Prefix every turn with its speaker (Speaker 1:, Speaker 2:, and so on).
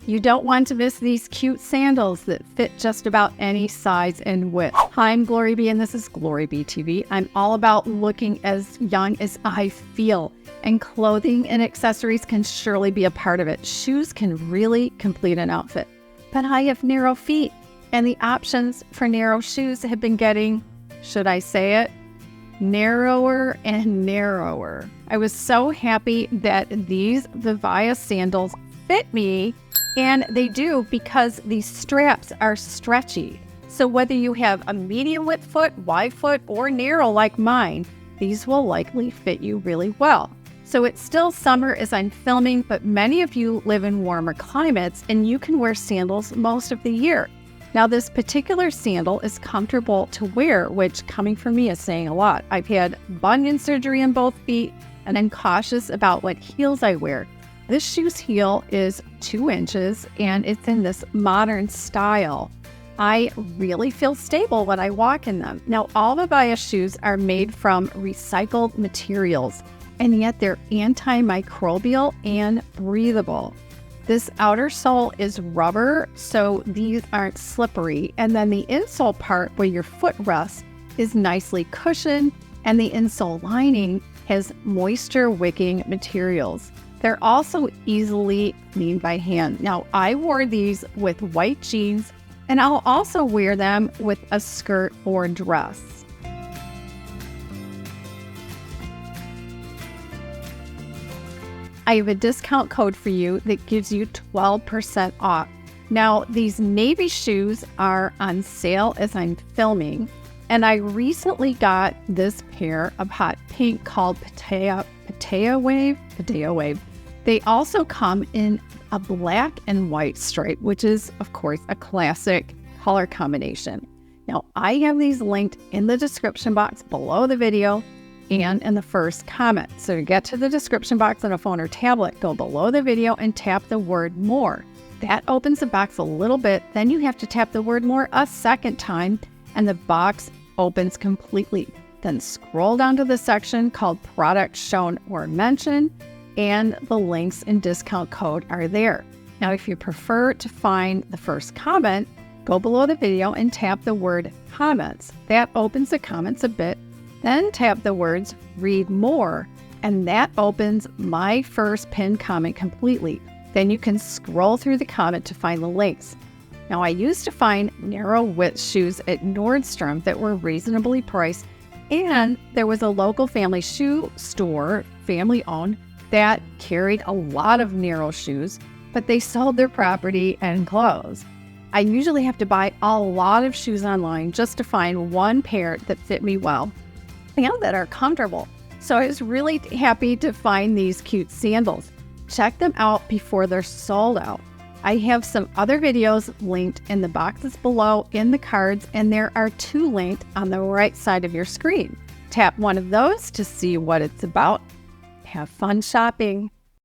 Speaker 1: You don't want to miss these cute sandals that fit just about any size and width. Hi, I'm GloryB and this is GloryB-TV. I'm all about looking as young as I feel, and clothing and accessories can surely be a part of it. Shoes can really complete an outfit. But I have narrow feet, and the options for narrow shoes have been getting, should I say it, narrower and narrower. I was so happy that these Vivia sandals fit me, and they do because these straps are stretchy. So whether you have a medium width foot, wide foot, or narrow like mine, these will likely fit you really well. So it's still summer as I'm filming, but many of you live in warmer climates and you can wear sandals most of the year. Now this particular sandal is comfortable to wear, which coming from me is saying a lot. I've had bunion surgery on both feet and I'm cautious about what heels I wear. This shoe's heel is 2 inches and it's in this modern style. I really feel stable when I walk in them. Now all Vivia shoes are made from recycled materials, and yet they're antimicrobial and breathable. This outer sole is rubber, so these aren't slippery. And then the insole part where your foot rests is nicely cushioned, and the insole lining has moisture-wicking materials. They're also easily cleaned by hand. Now, I wore these with white jeans, and I'll also wear them with a skirt or dress. I have a discount code for you that gives you 12% off. Now, these navy shoes are on sale as I'm filming, and I recently got this pair of hot pink called Patea Wave. They also come in a black and white stripe, which is, of course, a classic color combination. Now, I have these linked in the description box below the video and in the first comment. So to get to the description box on a phone or tablet, go below the video and tap the word more. That opens the box a little bit. Then you have to tap the word more a second time and the box opens completely. Then scroll down to the section called products shown or mentioned, and the links and discount code are there. Now, if you prefer to find the first comment, go below the video and tap the word comments. That opens the comments a bit. Then tap the words read more, and that opens my first pinned comment completely. Then you can scroll through the comment to find the links. Now, I used to find narrow width shoes at Nordstrom that were reasonably priced, and there was a local family shoe store, family owned, that carried a lot of narrow shoes, but they sold their property and clothes. I usually have to buy a lot of shoes online just to find one pair that fit me well and that are comfortable. So I was really happy to find these cute sandals. Check them out before they're sold out. I have some other videos linked in the boxes below in the cards, and there are 2 linked on the right side of your screen. Tap one of those to see what it's about. Have fun shopping.